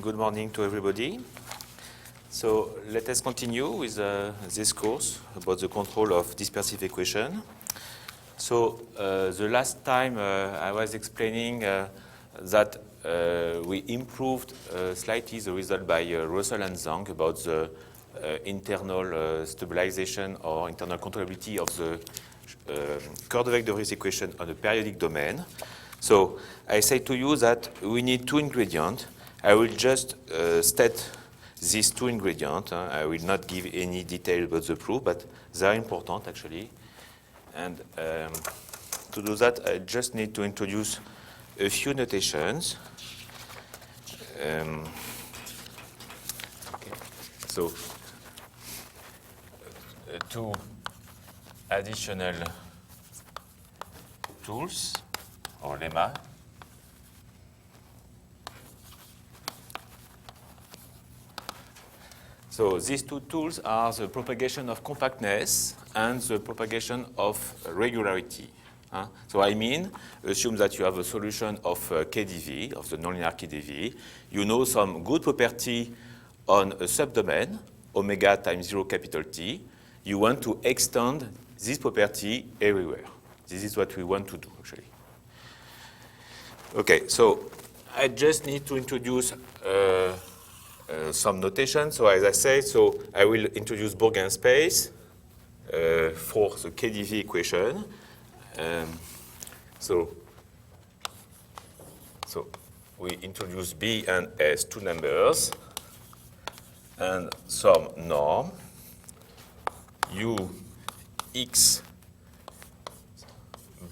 Good morning to everybody. So let us continue with this course about the control of dispersive equation. So the last time I was explaining that we improved slightly the result by Russell and Zhang about the internal stabilization or internal controllability of the Cordovec-de Vries equation on a periodic domain. So I say to you that we need two ingredients. I will just state these two ingredients. I will not give any detail about the proof, but they are important actually. And to do that, I just need to introduce a few notations. Okay. So two additional tools or lemma. So these two tools are the propagation of compactness and the propagation of regularity. So I mean, assume that you have a solution of KdV, of the nonlinear KdV. You know some good property on a subdomain, omega times 0 capital T. You want to extend this property everywhere. This is what we want to do, actually. Okay, so I just need to introduce some notation. So as I said, so I will introduce Bourgain space for the KdV equation. So we introduce B and S, two numbers, and some norm U X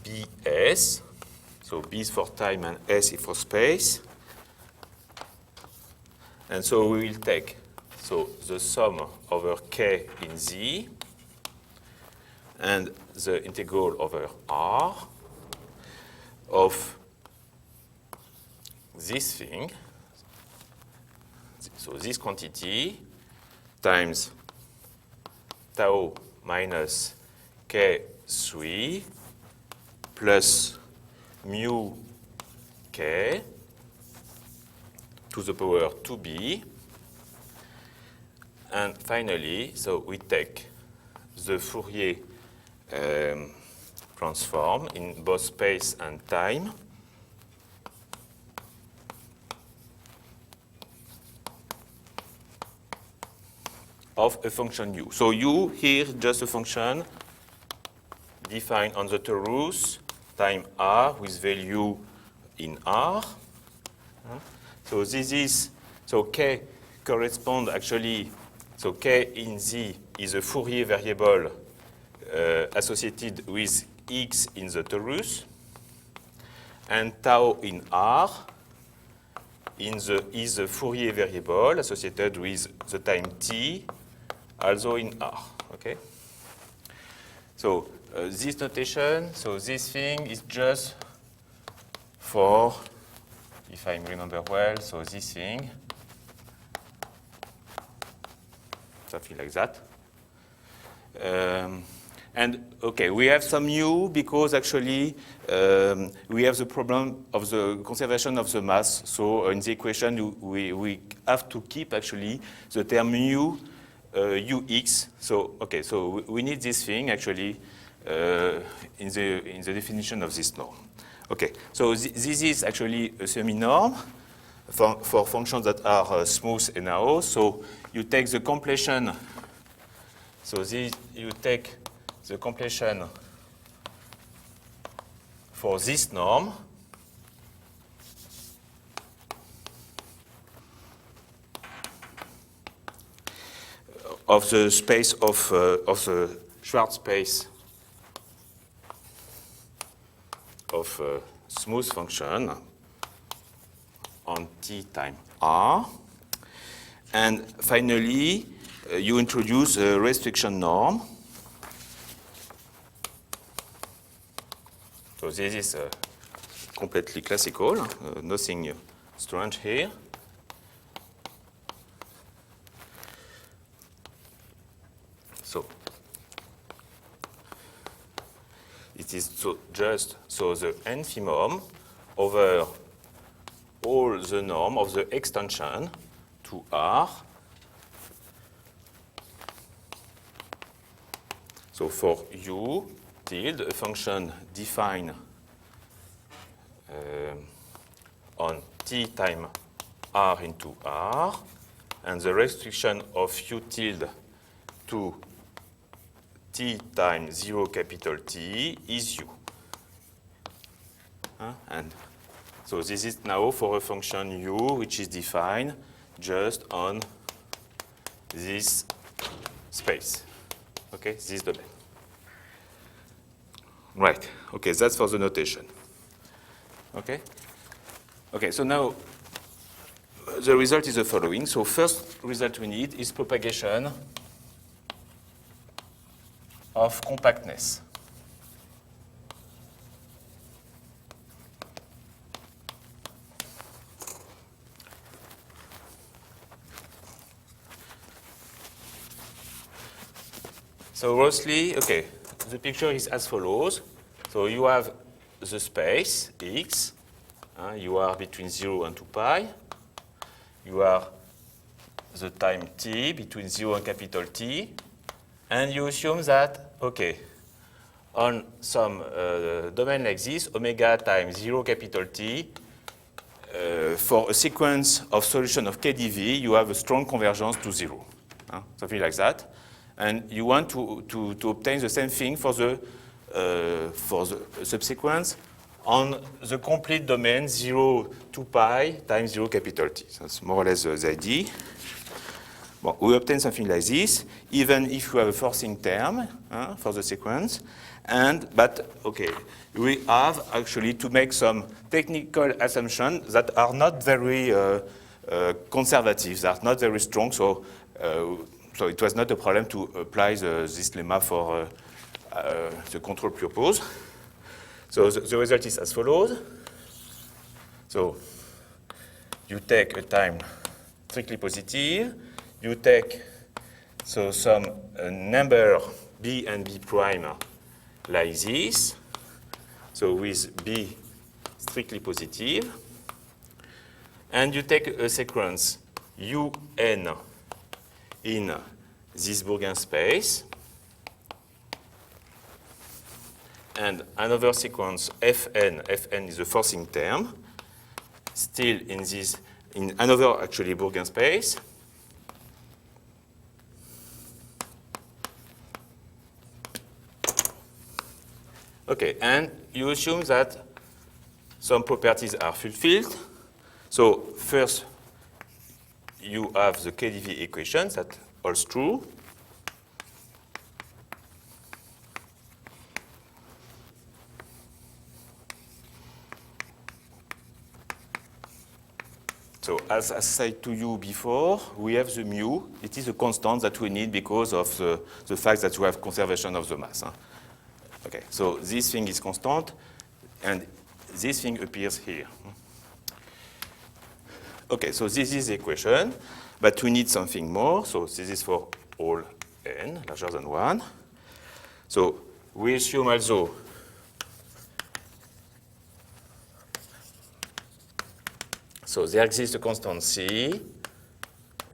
BS. So B is for time and S is for space. And so we will take the sum over K in Z and the integral over R of this thing, so this quantity times tau minus K3 plus mu K to the power 2b. And finally, so we take the Fourier transform in both space and time of a function u. So u here just a function defined on the torus time r with value in r. So this is, so K correspond actually, so K in Z is a Fourier variable associated with X in the torus, and tau in R is a Fourier variable associated with the time T, also in R, okay? So this notation, so this thing is just for, if I remember well, so this thing, something like that. And okay, we have some u because actually we have the problem of the conservation of the mass. So in the equation, we have to keep actually the term mu ux. So okay, so we need this thing actually in the definition of this norm. Okay, so this is actually a semi-norm for functions that are smooth and NAO. So you take the completion. So you take the completion for this norm of the space of the Schwarz space of a smooth function on T time R. And finally, you introduce a restriction norm. So this is completely classical, nothing strange here. So it is just the infimum over all the norm of the extension to R. So for U tilde, a function defined on T time R into R, and the restriction of U tilde to T times 0 capital T is U. And so this is now for a function U which is defined just on this space. Okay, this domain. Right, okay, that's for the notation. Okay? Okay, so now the result is the following. So first result we need is propagation of compactness. So roughly, okay, the picture is as follows. So you have the space, X. You are between 0 and 2 pi. You are the time T between 0 and capital T. And you assume that, okay, on some domain like this, omega times 0 capital T, for a sequence of solution of KdV, you have a strong convergence to 0. Something like that. And you want to obtain the same thing for the subsequence on the complete domain 0 to pi times 0 capital T. So that's more or less the idea. Well, we obtain something like this, even if you have a forcing term for the sequence. But okay, we have actually to make some technical assumptions that are not very conservative, that are not very strong. So it was not a problem to apply this lemma for the control purpose. So the result is as follows. So you take a time strictly positive. You take some number b and b prime like this. So with b strictly positive. And you take a sequence un in this Bourgain space, and another sequence fn is a forcing term, still in another actually Bourgain space. Okay, and you assume that some properties are fulfilled. So first, you have the KdV equation that holds true. So as I said to you before, we have the mu. It is a constant that we need because of the fact that we have conservation of the mass. Okay, so this thing is constant, and this thing appears here. Okay, so this is the equation, but we need something more. So this is for all n larger than 1. So we assume also so there exists a constant C.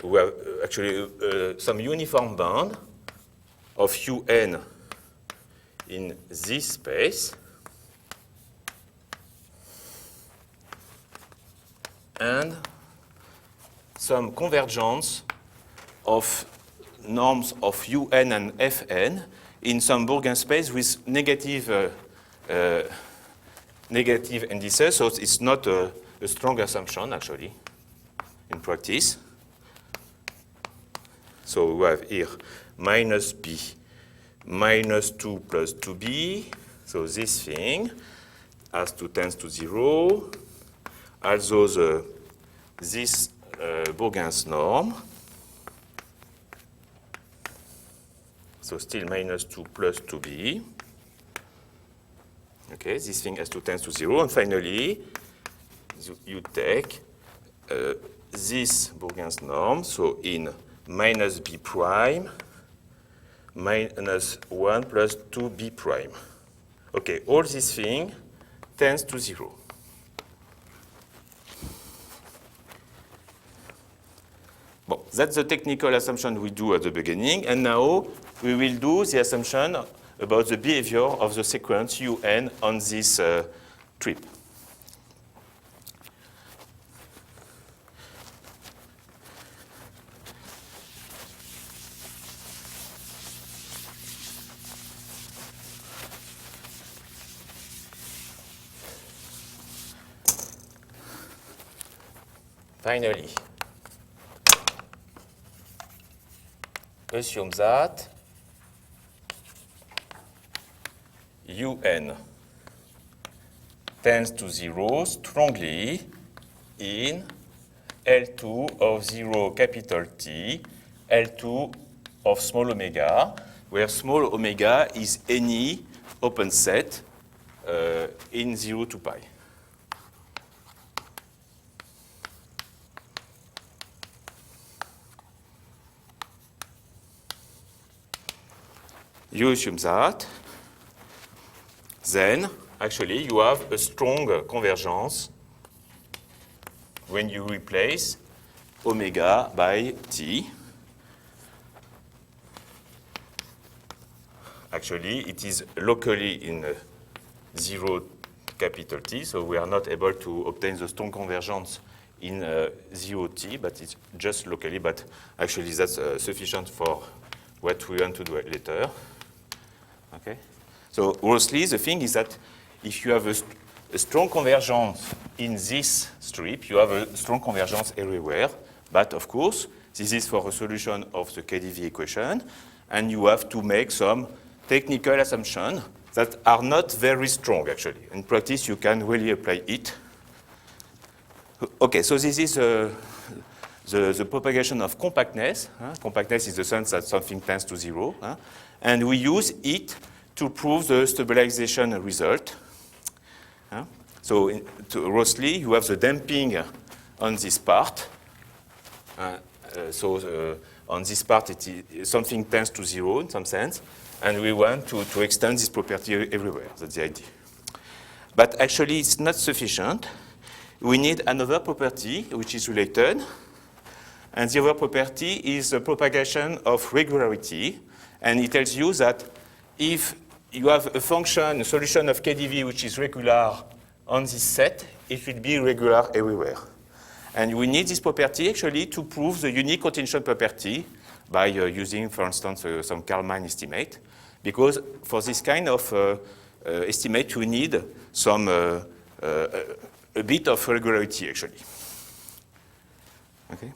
We have actually some uniform band of un in this space. And some convergence of norms of un and fn in some Bourgain space with negative indices. So it's not a strong assumption, actually, in practice. So we have here minus b minus 2 plus 2b. So this thing has 2 tends to 0. Also this Bourgain's norm. So still minus 2 plus 2b. Okay, this thing has 2 tends to 0. And finally, you take this Bourgain's norm, so in minus b prime minus 1 plus 2b prime. Okay, all this thing tends to 0. Well, that's the technical assumption we do at the beginning, and now we will do the assumption about the behavior of the sequence UN on this trip. Finally, assume that UN tends to 0 strongly in L2 of 0 capital T, L2 of small omega, where small omega is any open set in 0 to pi. You assume that, then actually you have a strong convergence when you replace omega by T. Actually, it is locally in 0 capital T, so we are not able to obtain the strong convergence in 0T, but it's just locally, but actually that's sufficient for what we want to do later. Okay? So grossly, the thing is that if you have a strong convergence in this strip, you have a strong convergence everywhere. But of course, this is for a solution of the KdV equation, and you have to make some technical assumptions that are not very strong, actually. In practice, you can really apply it. Okay, so this is the propagation of compactness. Compactness is the sense that something tends to 0. And we use it to prove the stabilization result. So grossly, you have the damping on this part. On this part, something tends to 0 in some sense. And we want to extend this property everywhere. That's the idea. But actually, it's not sufficient. We need another property which is related. And the other property is the propagation of regularity. And it tells you that if you have a function, a solution of KdV which is regular on this set, it will be regular everywhere. And we need this property actually to prove the unique continuation property by using, for instance, some Kalman estimate. Because for this kind of estimate, we need some a bit of regularity actually. Okay.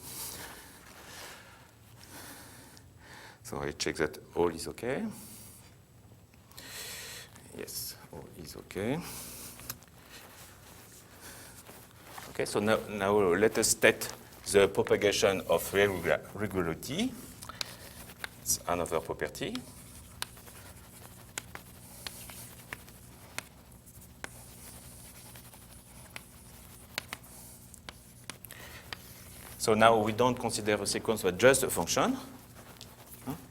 So I check that all is okay. Yes, all is okay. Okay, so now let us state the propagation of regularity. It's another property. So now we don't consider a sequence but just a function,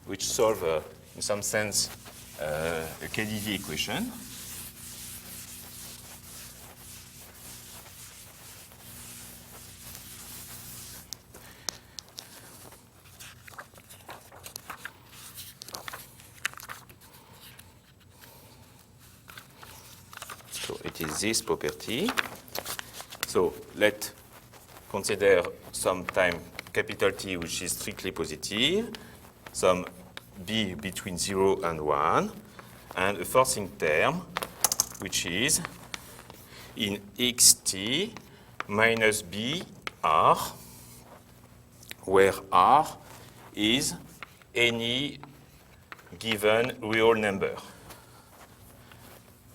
which solve, in some sense, a KdV equation. So it is this property. So let's consider some time capital T which is strictly positive, some b between 0 and 1, and a forcing term which is in xt minus b r, where r is any given real number.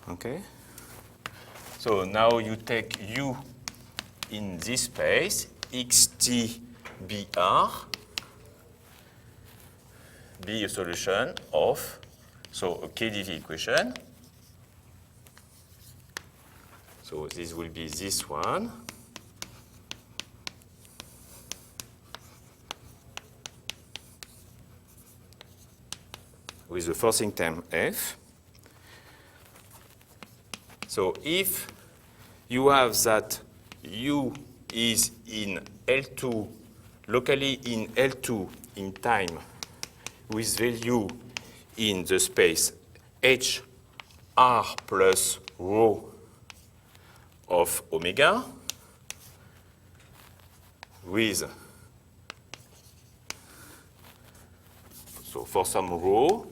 Okay? So now you take u in this space, xt br, be a solution of, so a KdV equation. So this will be this one. With the forcing term f. So if you have that u is in L2 locally in L2 in time with value in the space h r plus rho of omega with, so for some rho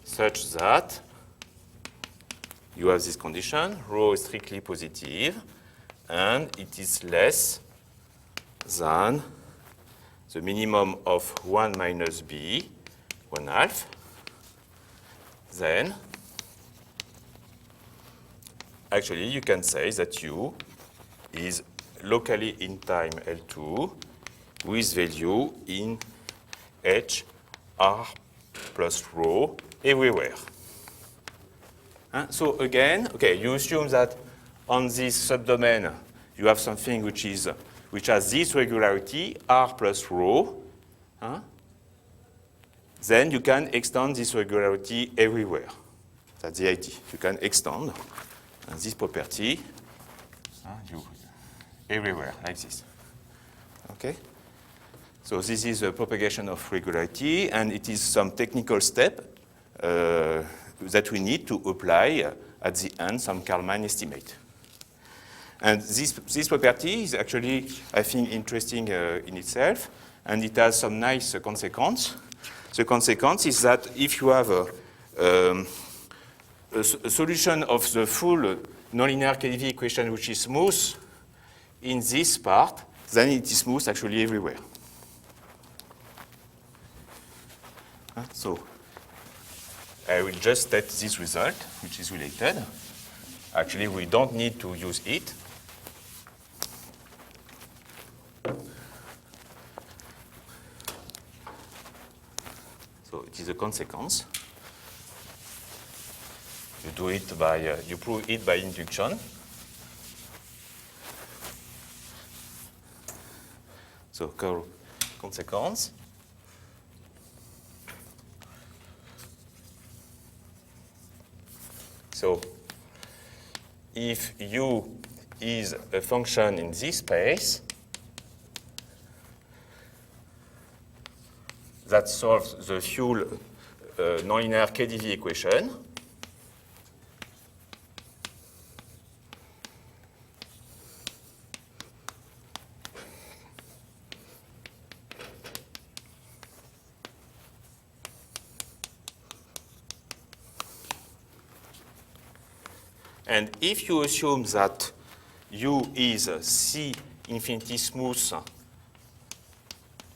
such that you have this condition, rho is strictly positive, and it is less than the minimum of 1 minus b, 1/2, then actually you can say that u is locally in time L2 with value in h r plus rho everywhere. So again, okay, you assume that on this subdomain you have something which has this regularity, r plus rho. Then you can extend this regularity everywhere. That's the idea. You can extend this property everywhere, like this. Okay? So this is a propagation of regularity, and it is some technical step that we need to apply at the end some Kalman estimate. And this property is actually, I think, interesting in itself, and it has some nice consequence. The consequence is that if you have a solution of the full nonlinear KdV equation which is smooth in this part, then it is smooth actually everywhere. So I will just state this result, which is related. Actually, we don't need to use it. So it is a consequence. You do it by, you prove it by induction. So consequence. So if u is a function in this space that solves the full nonlinear KdV equation, and if you assume that u is C infinity smooth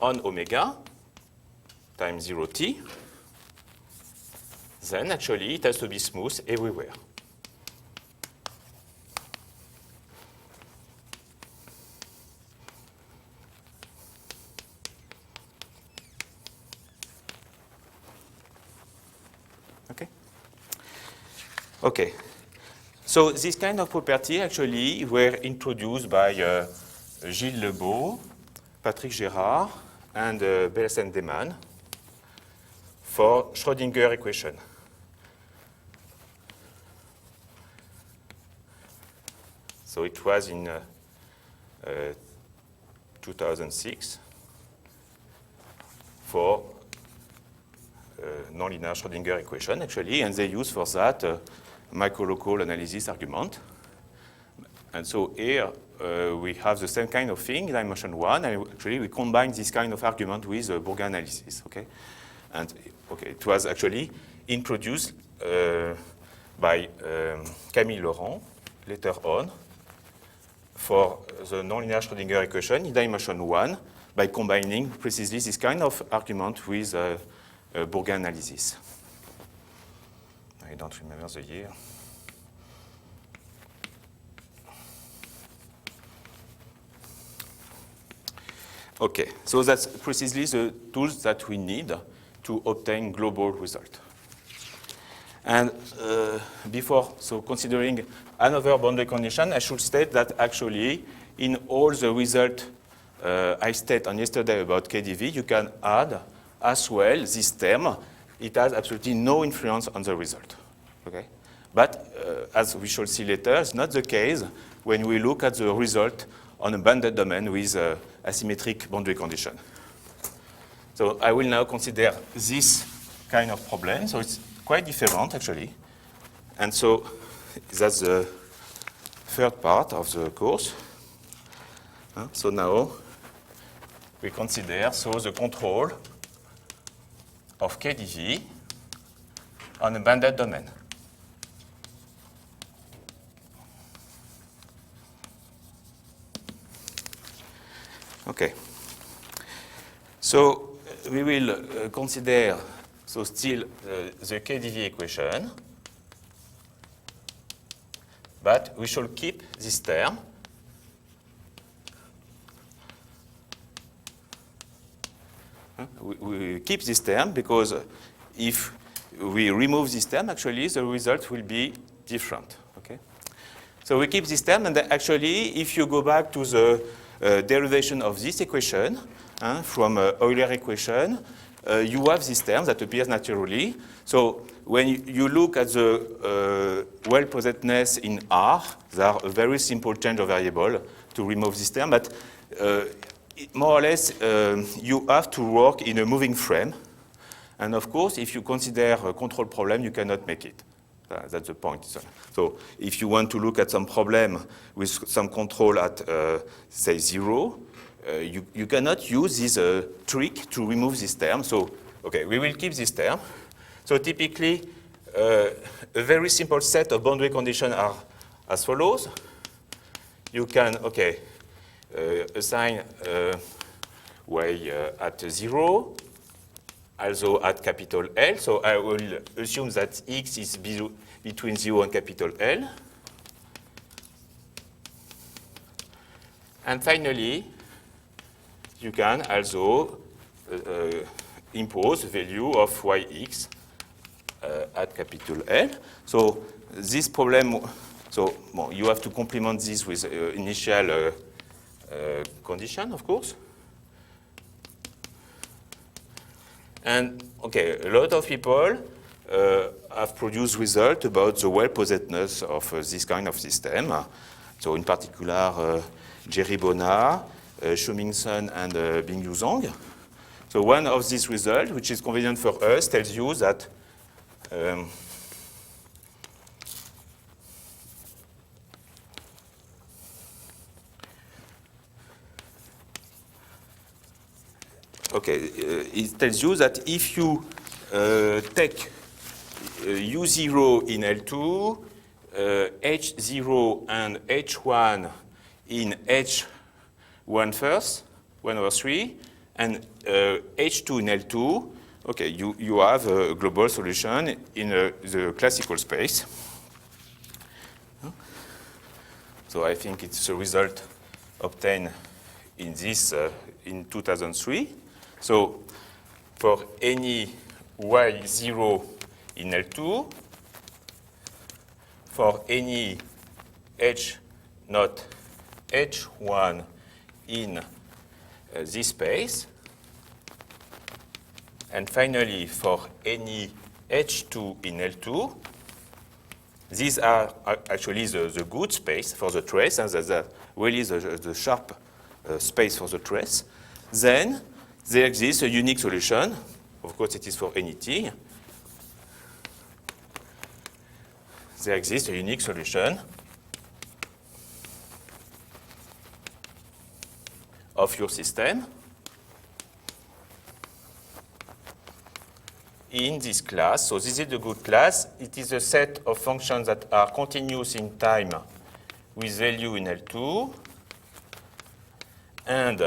on omega times 0t, then actually it has to be smooth everywhere. Okay? Okay. So this kind of property actually were introduced by Gilles Lebeau, Patrick Gérard, and Belsen-Demann for Schrödinger equation. So it was in 2006 for nonlinear Schrödinger equation actually, and they use for that microlocal analysis argument. And so here we have the same kind of thing, dimension 1, and actually we combine this kind of argument with Bourgain analysis, okay? And okay, it was actually introduced by Camille Laurent later on for the nonlinear Schrödinger equation in dimension 1 by combining precisely this kind of argument with Bourgain analysis. I don't remember the year. Okay, so that's precisely the tools that we need to obtain global result. And before, so considering another boundary condition, I should state that actually in all the results I stated on yesterday about KdV, you can add as well this term. It has absolutely no influence on the result. Okay? But as we shall see later, it's not the case when we look at the result on a bounded domain with asymmetric boundary condition. So I will now consider this kind of problem. So it's quite different, actually. And so that's the third part of the course. So now we consider the control of KdV on a bounded domain. Okay. So we will consider still the KdV equation, but we shall keep this term. We keep this term because if we remove this term, actually the result will be different. Okay. So we keep this term, and actually, if you go back to the derivation of this equation from Euler equation, you have this term that appears naturally. So when you look at the well-posedness in R, there are a very simple change of variable to remove this term, but more or less you have to work in a moving frame. And of course, if you consider a control problem, you cannot make it. That's the point. So if you want to look at some problem with some control at, say, 0, you cannot use this trick to remove this term. So, okay, we will keep this term. So typically, a very simple set of boundary conditions are as follows. You can, okay, assign y at 0, also at capital L. So I will assume that x is between 0 and capital L. And finally, you can also impose value of yx at capital L. So this problem, so well, you have to complement this with initial condition, of course. And okay, a lot of people have produced results about the well-posedness of this kind of system. So in particular, Jerry Bona, Shumingson, and Bingyu Zhang. So one of these results, which is convenient for us, tells you that it tells you that if you take U0 in L2, H0 and H1 in H1 first, 1 over 3, and H2 in L2, okay, you have a global solution in the classical space. So I think it's a result obtained in this in 2003. So for any y0 in L2, for any h not h1 in this space, and finally for any h2 in L2, these are actually the good space for the trace, and that's really the sharp space for the trace. Then there exists a unique solution. Of course, it is for any t. There exists a unique solution of your system in this class. So this is the good class. It is a set of functions that are continuous in time with value in L2 and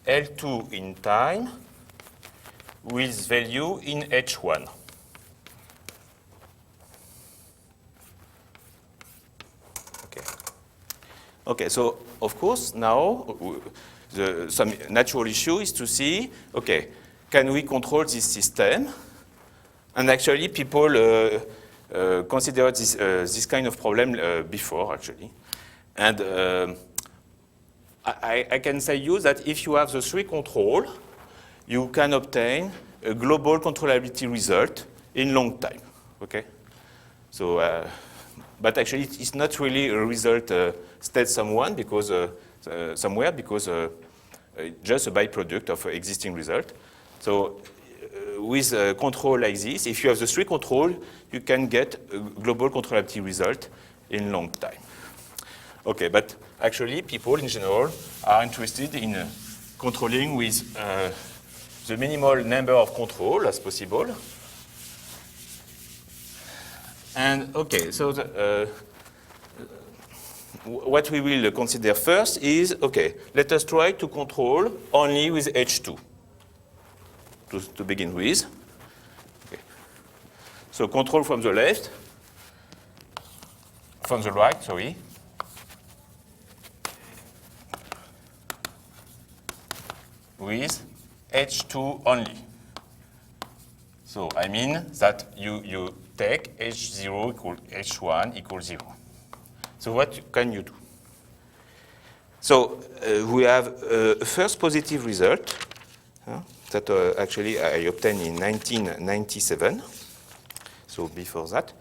L2 in time with value in H1. Okay, so of course now some natural issue is to see, okay, can we control this system? And actually people considered this kind of problem before actually. And I can say you that if you have the three control, you can obtain a global controllability result in long time, okay? So but actually it's not really a result state somewhere because just a byproduct of existing result. So with a control like this, if you have the three control, you can get a global controllability result in long time. Okay, but actually people in general are interested in controlling with the minimal number of control as possible. And okay, so what we will consider first is, okay, let us try to control only with H2 to begin with. Okay. So control from the left, from the right, sorry. With H2 only. So I mean that you take H0 equal H1 equals 0. So what can you do? So we have a first positive result that actually I obtained in 1997, so before that.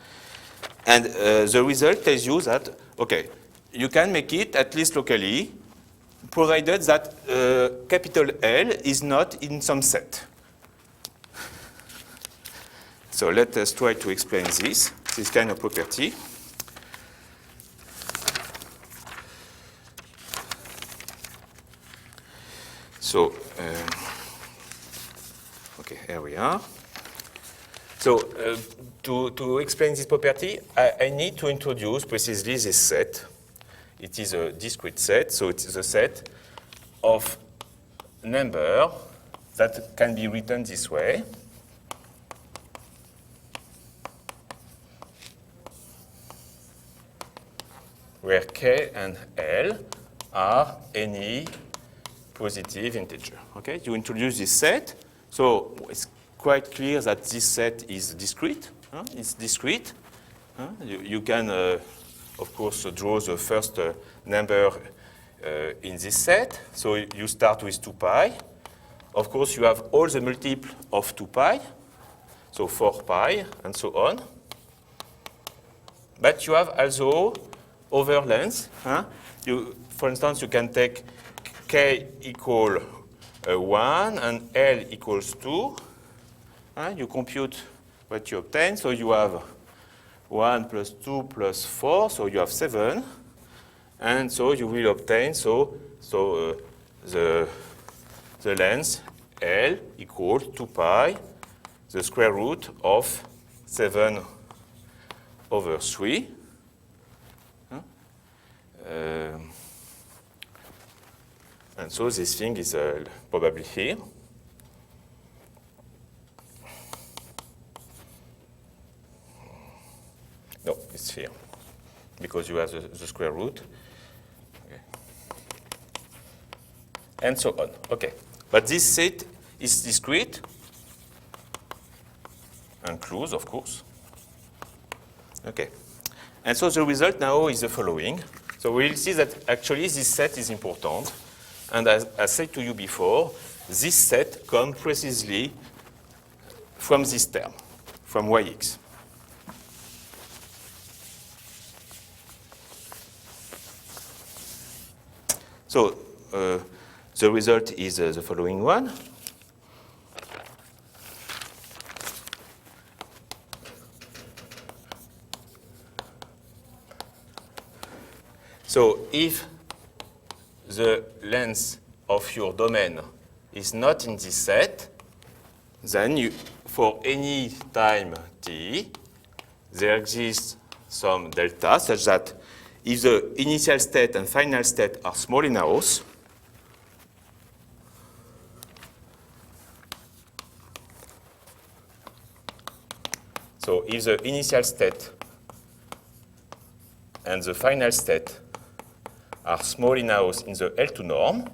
And the result tells you that, okay, you can make it at least locally, provided that capital L is not in some set. So let us try to explain this kind of property. So, okay, here we are. So to explain this property, I need to introduce precisely this set. It is a discrete set, so it is a set of number that can be written this way. Where K and L are any positive integer. Okay, you introduce this set, so it's quite clear that this set is discrete. It's discrete. You can, of course, draw the first number in this set. So you start with 2 pi. Of course, you have all the multiple of 2 pi, so 4 pi, and so on. But you have also other lengths. For instance, you can take K equal 1 and L equals 2. You compute what you obtain. So you have 1 plus 2 plus 4, so you have 7. And so you will obtain the length L equals 2 pi, the square root of 7 over 3. And so this thing is probably here. No, it's here, because you have the square root. Okay. And so on. Okay. But this set is discrete and closed, of course. Okay. And so the result now is the following. So we'll see that actually this set is important. And as I said to you before, this set comes precisely from this term, from Yx. So the result is the following one. So if the length of your domain is not in this set, then for any time t, there exists some delta such that if the initial state and final state are small enough, so if the initial state and the final state are small enough in the L2 norm,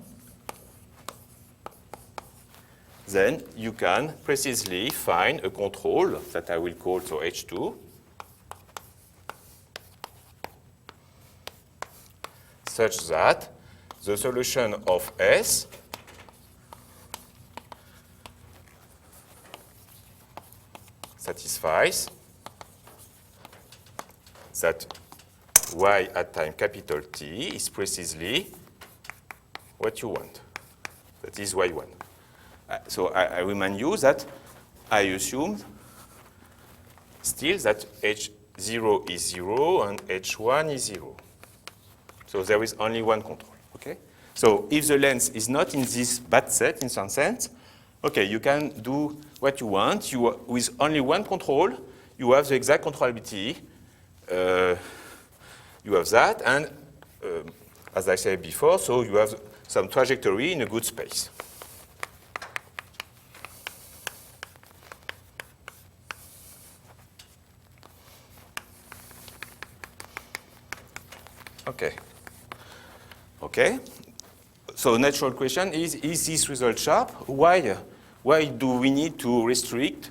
then you can precisely find a control that I will call so H2 such that the solution of S satisfies that y at time capital T is precisely what you want. That is y1. So I remind you that I assume still that h0 is 0 and h1 is 0. So there is only one control, okay? So if the length is not in this bad set, in some sense, okay, you can do what you want. With only one control, you have the exact controllability. You have that, and as I said before, so you have some trajectory in a good space. Okay. Okay. So natural question is this result sharp? Why do we need to restrict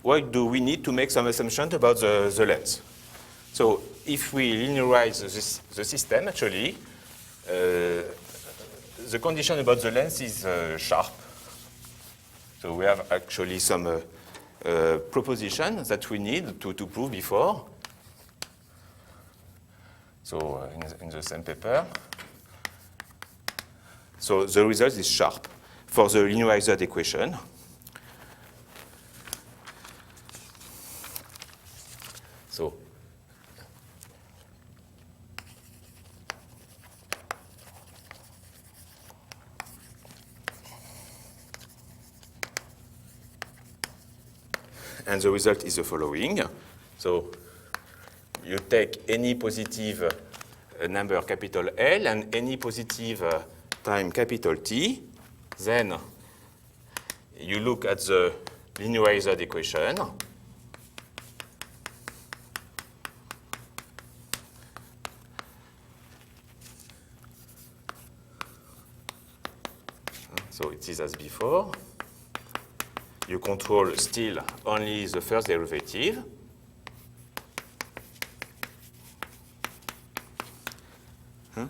why do we need to make some assumptions about the length? So if we linearize the system, actually, the condition about the length is sharp. So we have actually some proposition that we need to prove before. So in the same paper. So the result is sharp for the linearized equation. So and the result is the following. So you take any positive number capital L and any positive time capital T, then you look at the linearized equation. So it is as before. You control still only the first derivative.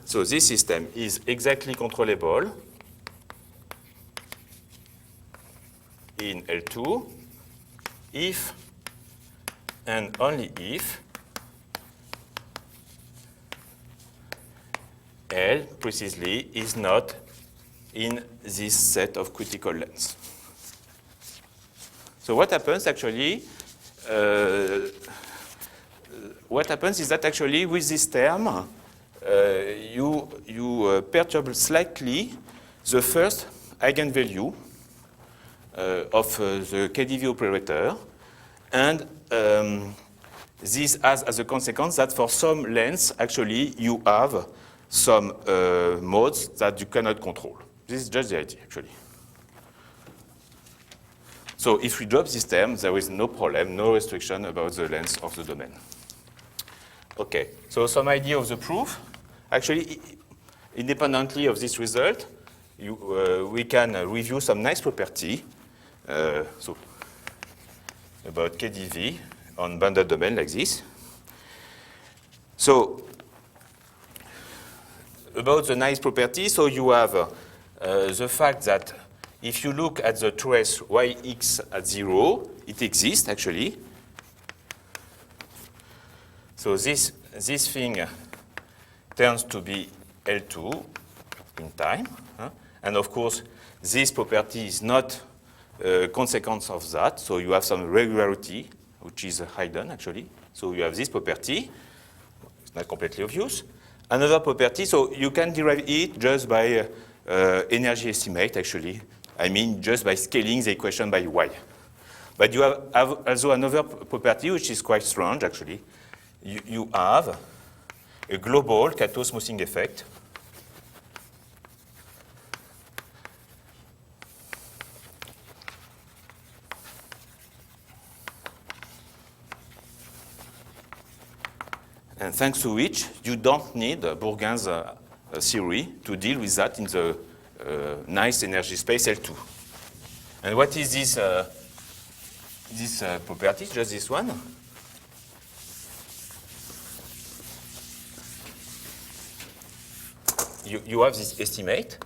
So this system is exactly controllable in L2 if and only if L precisely is not in this set of critical lengths. So what happens actually, what happens is that actually with this term, you perturb slightly the first eigenvalue of the KdV operator, and this has as a consequence that for some lengths, actually, you have some modes that you cannot control. This is just the idea, actually. So if we drop this term, there is no problem, no restriction about the length of the domain. Okay, so some idea of the proof. Actually, independently of this result, we can review some nice property so about KdV on bounded domain like this. So about the nice property, so you have the fact that if you look at the trace yx at 0, it exists actually. So this thing turns to be L2 in time. And of course, this property is not a consequence of that. So you have some regularity, which is hidden actually. So you have this property. It's not completely obvious. Another property, so you can derive it just by energy estimate actually. I mean, just by scaling the equation by y. But you have also another property which is quite strange actually. You have a global Kato smoothing effect. And thanks to which you don't need Bourgain's theory to deal with that in the nice energy space L2. And what is this, property, just this one? You have this estimate.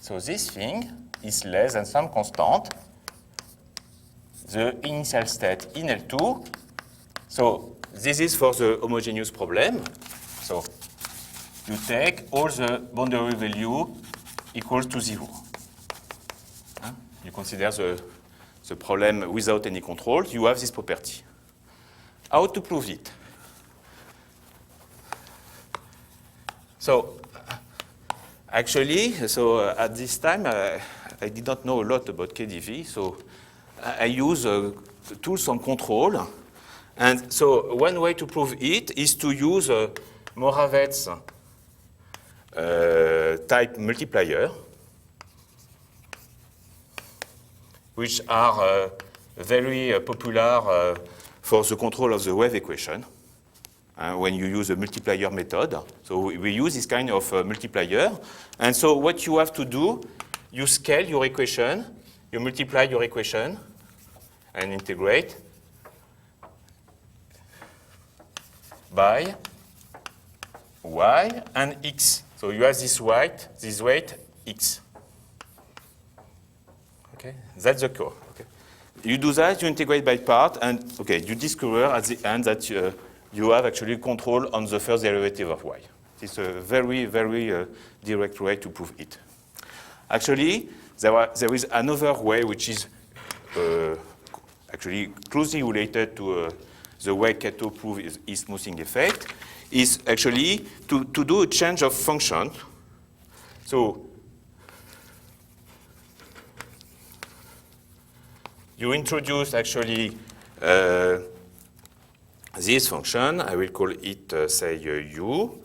So this thing is less than some constant, the initial state in L2. So this is for the homogeneous problem. So you take all the boundary value equals to 0. You consider the problem without any control. You have this property. How to prove it? So actually, at this time, I did not know a lot about KDV. So I use tools on control. And so one way to prove it is to use Moravec's type multiplier, which are very popular for the control of the wave equation when you use a multiplier method. So we use this kind of multiplier. And so what you have to do, you scale your equation, you multiply your equation, and integrate by y and x. So you have this weight x. Okay, that's the core. Okay. You do that, you integrate by part, and okay, you discover at the end that you have actually control on the first derivative of y. It's a very, very direct way to prove it. Actually, there is another way which is actually closely related to the way Kato proves his smoothing effect, is actually to do a change of function. So you introduce actually this function. I will call it, say, u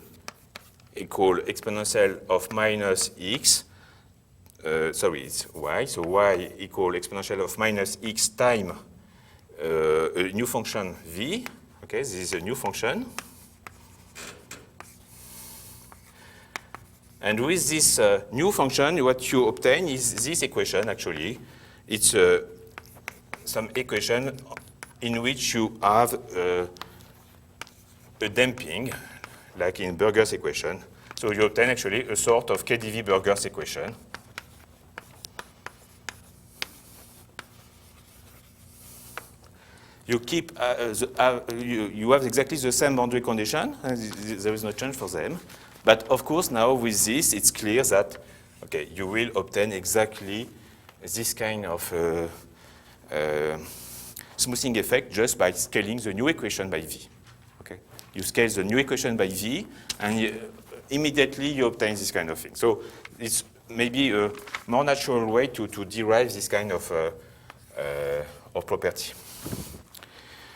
equal exponential of minus x. Sorry, it's y. So y equal exponential of minus x time a new function v. Okay, this is a new function. And with this new function, what you obtain is this equation, actually. It's some equation in which you have a damping, like in Burger's equation. So you obtain actually a sort of KdV Burger's equation. You keep you have exactly the same boundary condition, and there is no change for them. But of course, now with this, it's clear that okay, you will obtain exactly this kind of smoothing effect just by scaling the new equation by v. Okay, you scale the new equation by v, and immediately you obtain this kind of thing. So it's maybe a more natural way to derive this kind of property.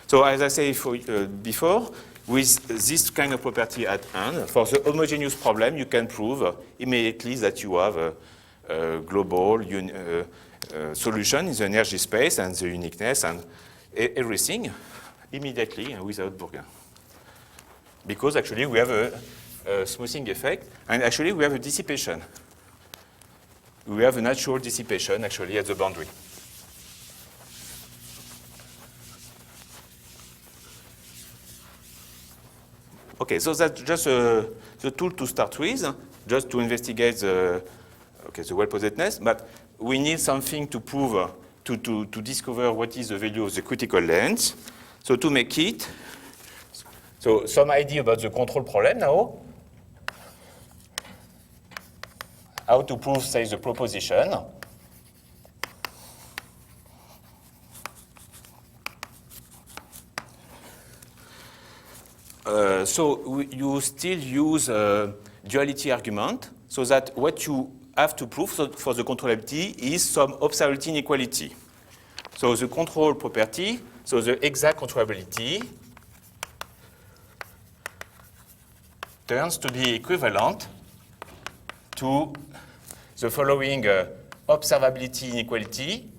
So as I said before, with this kind of property at hand, for the homogeneous problem, you can prove immediately that you have a global solution in the energy space and the uniqueness and everything immediately and without Burger. Because actually we have a smoothing effect, and actually we have a dissipation. We have a natural dissipation actually at the boundary. Okay, so that's just the tool to start with, just to investigate the well-posedness, but we need something to prove, to discover what is the value of the critical length. So to make it, so some idea about the control problem now. How to prove, say, the proposition. So you still use duality argument, so that what you have to prove for the controllability is some observability inequality. So the control property, so the exact controllability turns to be equivalent to the following observability inequality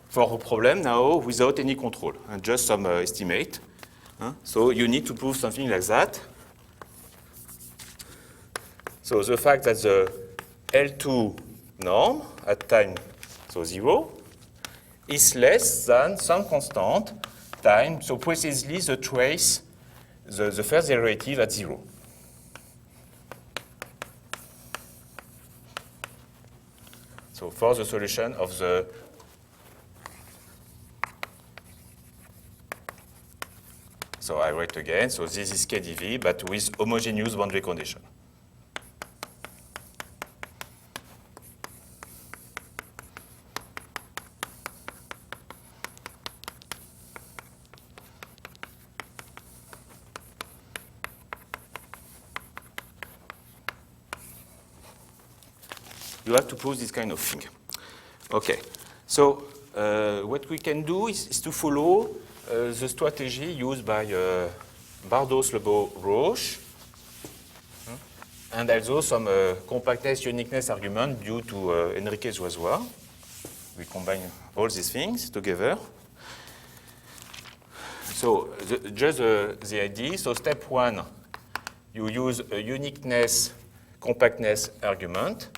for a problem now without any control, and just some estimate. So you need to prove something like that. So the fact that the L2 norm at time, so 0, is less than some constant time, so precisely the trace, the first derivative at 0. So for the solution of the so I write again, so this is KdV, but with homogeneous boundary condition. You have to prove this kind of thing. Okay, so what we can do is to follow the strategy used by Bardos, Lebot, Roche, and also some compactness, uniqueness argument due to Enriquez Joisois. We combine all these things together. So just the idea, so step one, you use a uniqueness, compactness argument.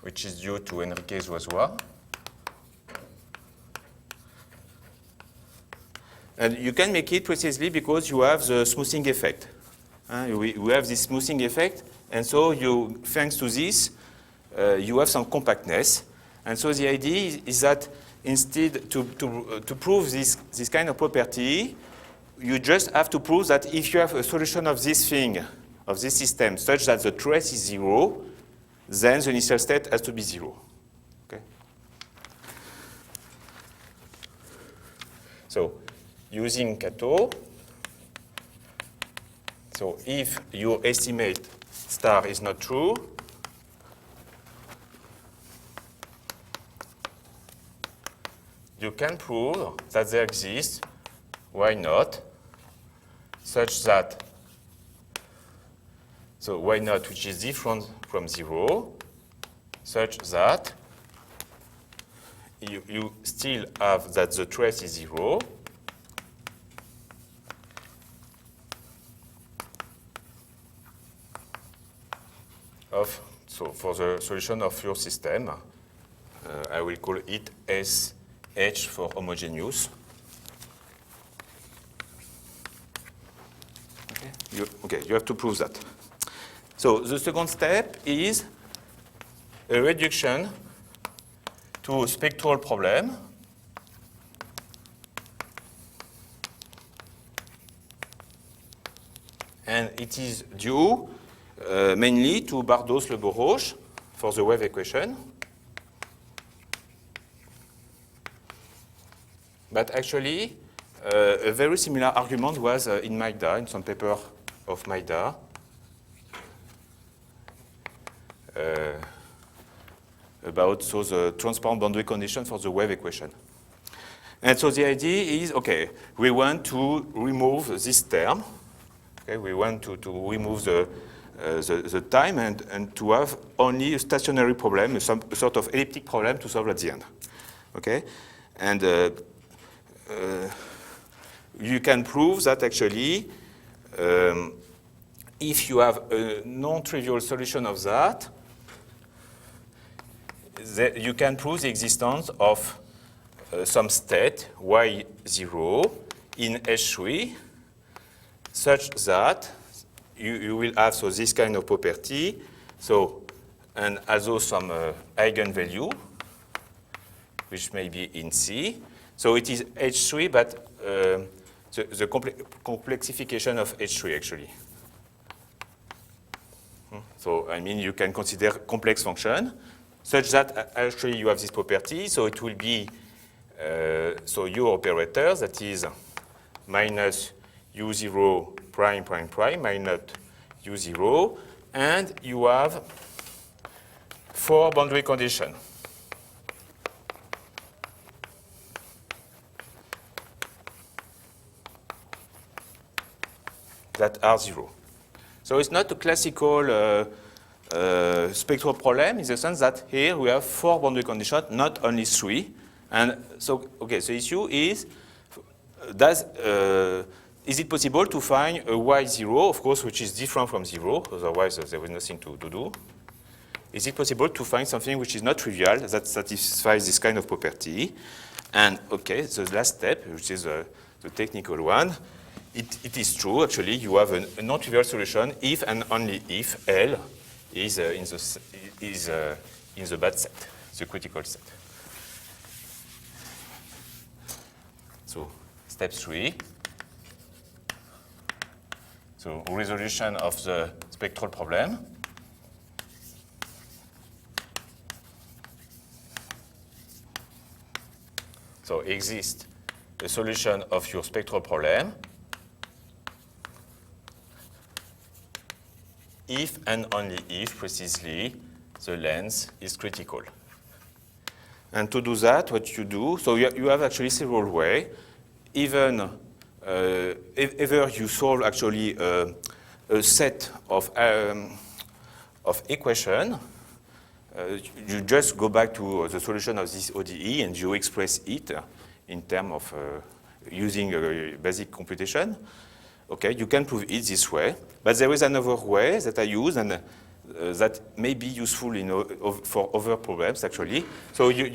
Which is due to Enriquez Joisois. And you can make it precisely because you have the smoothing effect. We have this smoothing effect, and so you, thanks to this, you have some compactness. And so the idea is that instead to prove this kind of property, you just have to prove that if you have a solution of this thing, of this system, such that the trace is 0, then the initial state has to be 0. Okay? So using Kato, so if your estimate star is not true, you can prove that there exists, why not, such that, so why not, which is different from 0, such that you still have that the trace is 0, so for the solution of your system, I will call it SH for homogeneous. Okay, you have to prove that. So the second step is a reduction to a spectral problem. And it is due mainly to Bardos, Lebot, Roche for the wave equation. But actually, a very similar argument was in Maida, in some paper of Maida. About the transparent boundary condition for the wave equation. And so the idea is, okay, we want to remove this term. Okay, we want to remove the time and to have only a stationary problem, a sort of elliptic problem to solve at the end. Okay, and you can prove that actually, if you have a non-trivial solution of that, you can prove the existence of some state y0 in H3 such that you will have so this kind of property, so and also some eigenvalue which may be in C. So it is H3, but the complexification of H3 actually. So I mean you can consider complex function such that actually you have this property, so it will be so your operator that is minus U0 prime prime prime minus U0, and you have 4 boundary conditions. That are 0. So it's not a classical spectral problem in the sense that here we have 4 boundary conditions, not only 3. And so, okay, the issue is, is it possible to find a y0, of course, which is different from 0, otherwise there was nothing to do. Is it possible to find something which is not trivial, that satisfies this kind of property? And, okay, the last step, which is the technical one, it is true, actually, you have a non-trivial solution if and only if L is in the bad set, the critical set. So step 3. So resolution of the spectral problem. So exists a solution of your spectral problem if and only if, precisely, the length is critical. And to do that, what you do, so you have actually several ways. Even either you solve actually a set of equation, you just go back to the solution of this ODE and you express it in terms of using basic computation. Okay, you can prove it this way, but there is another way that I use and that may be useful for other problems actually. So you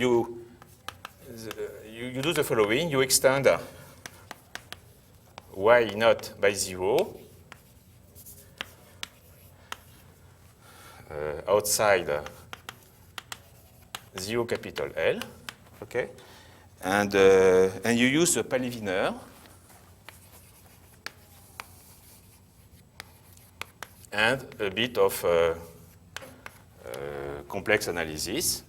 do the following: you extend y not by 0 outside 0 capital L, okay, and you use the Pauli-Wiener. And a bit of complex analysis.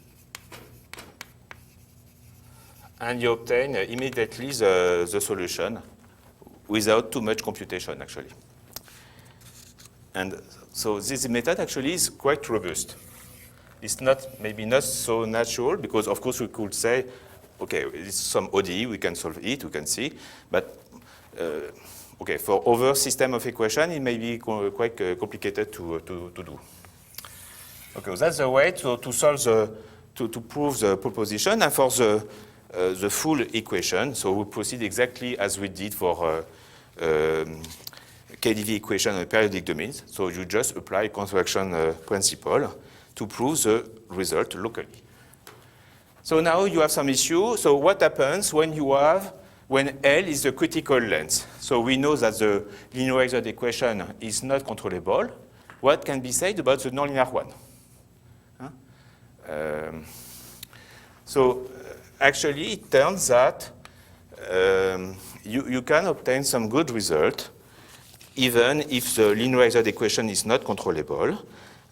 And you obtain immediately the solution without too much computation, actually. And so this method actually is quite robust. It's maybe not so natural, because of course we could say, okay, it's some ODE, we can solve it, we can see, but okay, for other system of equation, it may be quite complicated to do. Okay, so that's the way to solve to prove the proposition. And for the full equation, so we proceed exactly as we did for KdV equation on periodic domains. So you just apply construction principle to prove the result locally. So now you have some issue. So what happens when L is the critical length? So we know that the linearized equation is not controllable. What can be said about the nonlinear one? So actually, it turns that you can obtain some good result even if the linearized equation is not controllable.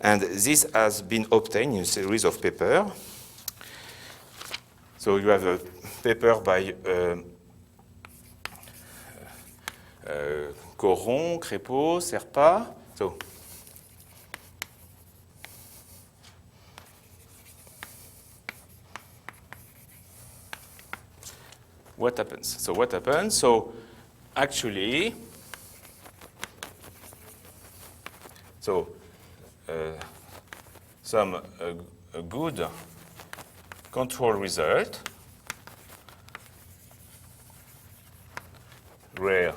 And this has been obtained in a series of papers. So you have a paper by Coron, Crépeau, Serpa. So what happens? So actually, some a good control result were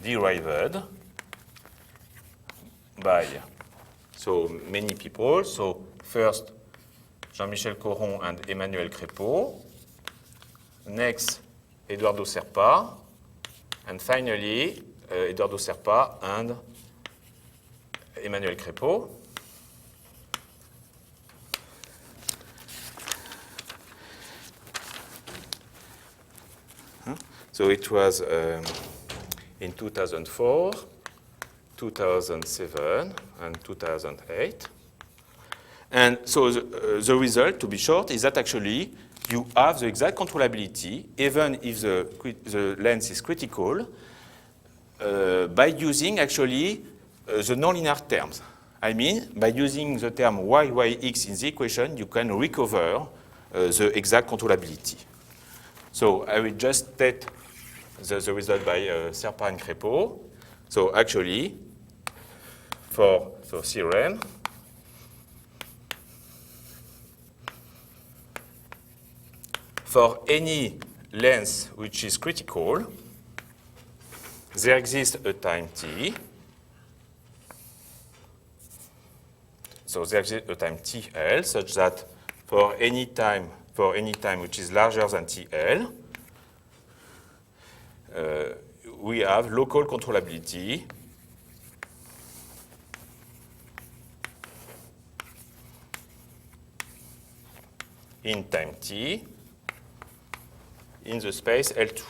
derived by so many people. So first, Jean-Michel Coron and Emmanuel Crépeau. Next, Eduardo Serpa. And finally, Eduardo Serpa and Emmanuel Crépeau. So it was in 2004, 2007, and 2008. And so the result, to be short, is that actually you have the exact controllability, even if the length is critical, by using actually the nonlinear terms. I mean, by using the term y(x) in the equation, you can recover the exact controllability. So I will just state the result by Serpa and Crépeau. So actually, for theorem, for any length which is critical, there exists a time t. So there exists a time TL such that for any time which is larger than TL, we have local controllability in time t in the space L2.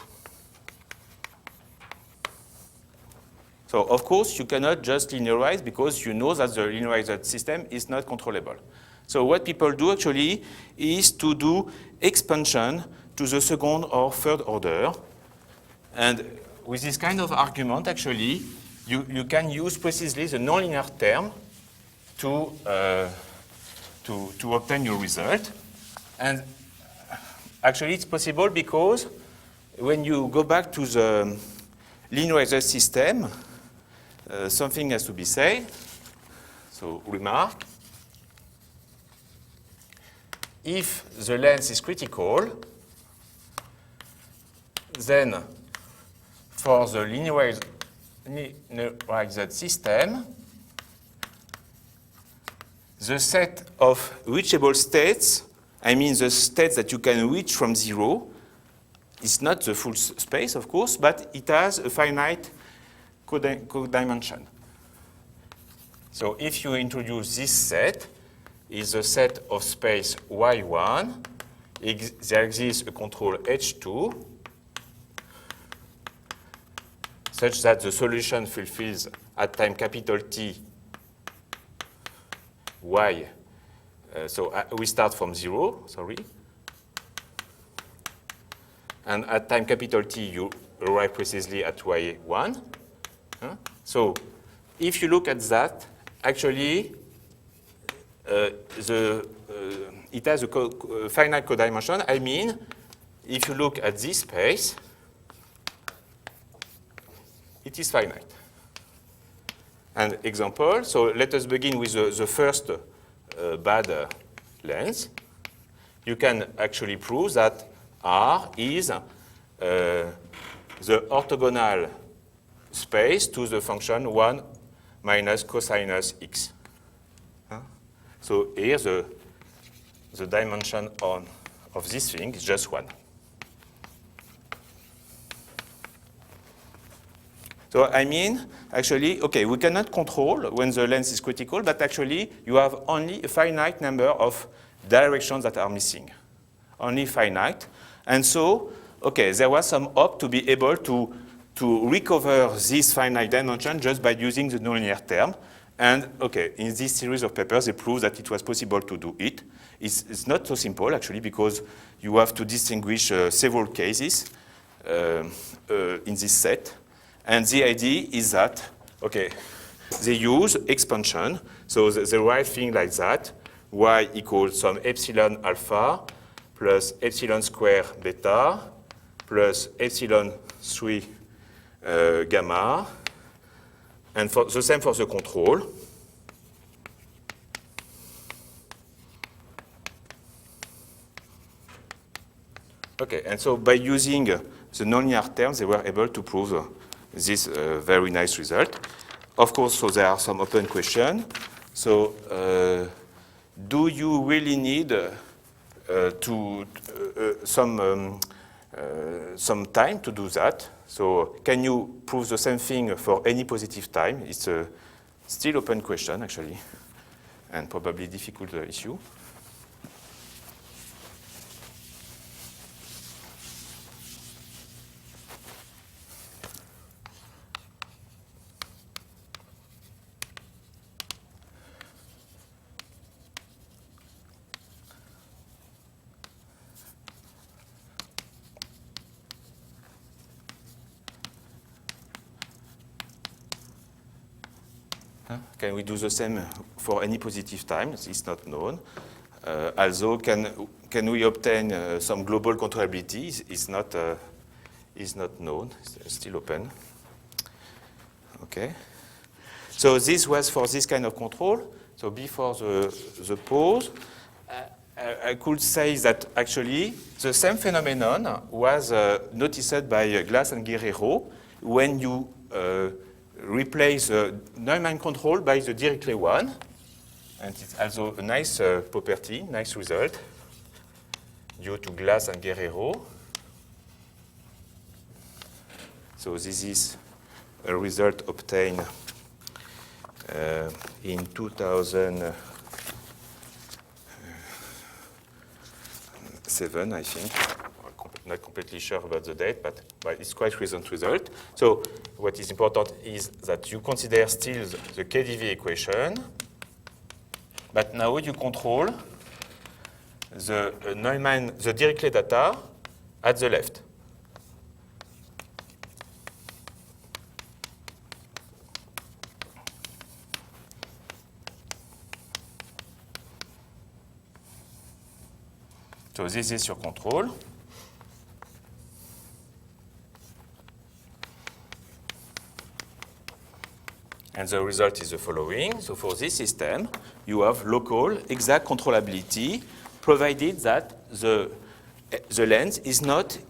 So, of course, you cannot just linearize because you know that the linearized system is not controllable. So what people do actually is to do expansion to the second or third order. And with this kind of argument, actually, you can use precisely the nonlinear term to obtain your result. And actually, it's possible because when you go back to the linearized system, something has to be said. So, remark. If the length is critical, then for the linearized system, the set of reachable states, I mean the states that you can reach from 0, is not the full space, of course, but it has a finite codimension. So if you introduce this set, is a set of space Y1, there exists a control H2, such that the solution fulfills at time capital T Y. So we start from 0, sorry. And at time capital T, you arrive precisely at Y1. So if you look at that, actually, it has a finite codimension. I mean, if you look at this space, it is finite. An example, so let us begin with the first bad length. You can actually prove that R is the orthogonal space to the function 1 minus cosinus x. So here the dimension of this thing is just 1. So I mean, actually, okay, we cannot control when the length is critical, but actually you have only a finite number of directions that are missing. Only finite. And so, okay, there was some hope to be able to recover this finite dimension just by using the nonlinear term. And, okay, in this series of papers, they prove that it was possible to do it. It's not so simple, actually, because you have to distinguish several cases in this set. And the idea is that, okay, they use expansion. So they write things like that. Y equals some epsilon alpha plus epsilon square beta plus epsilon 3 gamma. And for the same for the control. Okay, and so by using the nonlinear terms, they were able to prove this very nice result. Of course, so there are some open questions. So, do you really need some time to do that? So, can you prove the same thing for any positive time? It's a still open question, actually, and probably difficult issue. Can we do the same for any positive time? It's not known. Also, can we obtain some global controllability? It's not known. It's still open. Okay. So this was for this kind of control. So before the pause, I could say that actually the same phenomenon was noticed by Glass and Guerrero when you replace the Neumann control by the Dirichlet one. And it's also a nice property, nice result, due to Glass and Guerrero. So this is a result obtained in 2007, I think. I'm not completely sure about the date, but it's quite recent result. So what is important is that you consider still the KdV equation, but now you control the Neumann, the Dirichlet data at the left. So this is your control. And the result is the following. So for this system, you have local exact controllability, provided that the length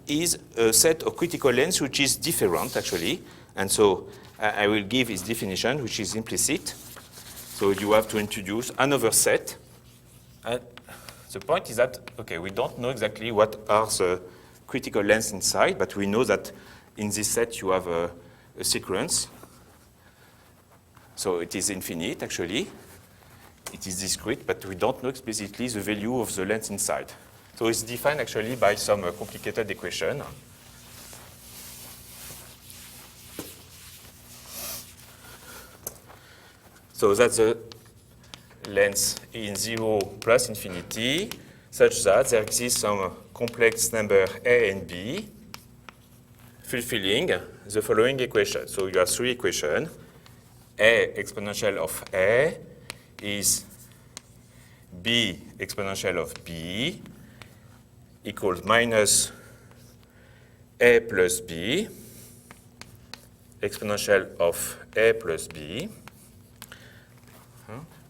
is a set of critical lengths which is different, actually. And so I will give its definition, which is implicit. So you have to introduce another set. And the point is that, okay, we don't know exactly what are the critical lengths inside, but we know that in this set you have a sequence. So it is infinite, actually. It is discrete, but we don't know explicitly the value of the length inside. So it's defined, actually, by some complicated equation. So that's the length in 0 plus infinity, such that there exists some complex number A and B fulfilling the following equation. So you have three equations. A exponential of A is B exponential of B equals minus A plus B exponential of A plus B,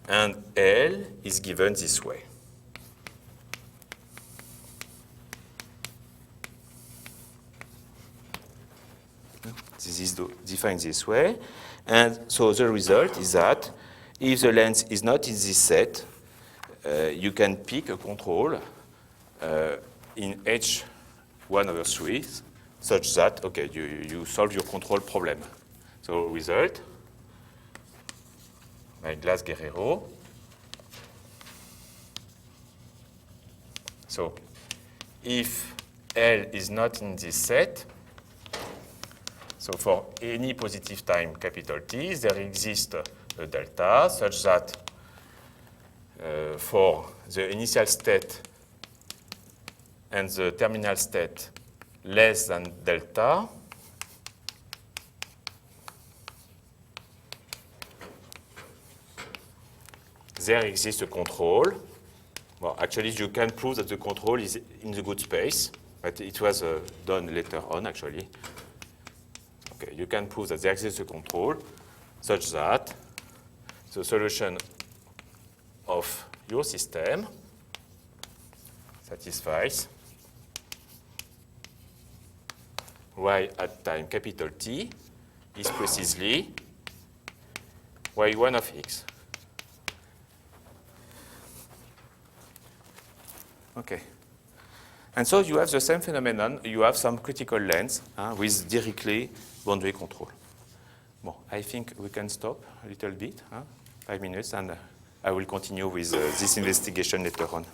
and L is given this way. This is defined this way. And so the result is that if the length is not in this set, you can pick a control in H1/3 such that, okay, you solve your control problem. So result, by Glass-Guerrero. So if L is not in this set, so for any positive time capital T, there exists a delta such that for the initial state and the terminal state less than delta, there exists a control. Well, actually, you can prove that the control is in the good space, but it was done later on, actually. Okay, you can prove that there exists a control such that the solution of your system satisfies y at time capital T is precisely y1 of x. Okay. And so you have the same phenomenon. You have some critical length with Dirichlet boundary control. Well, I think we can stop a little bit, 5 minutes, and I will continue with this investigation later on.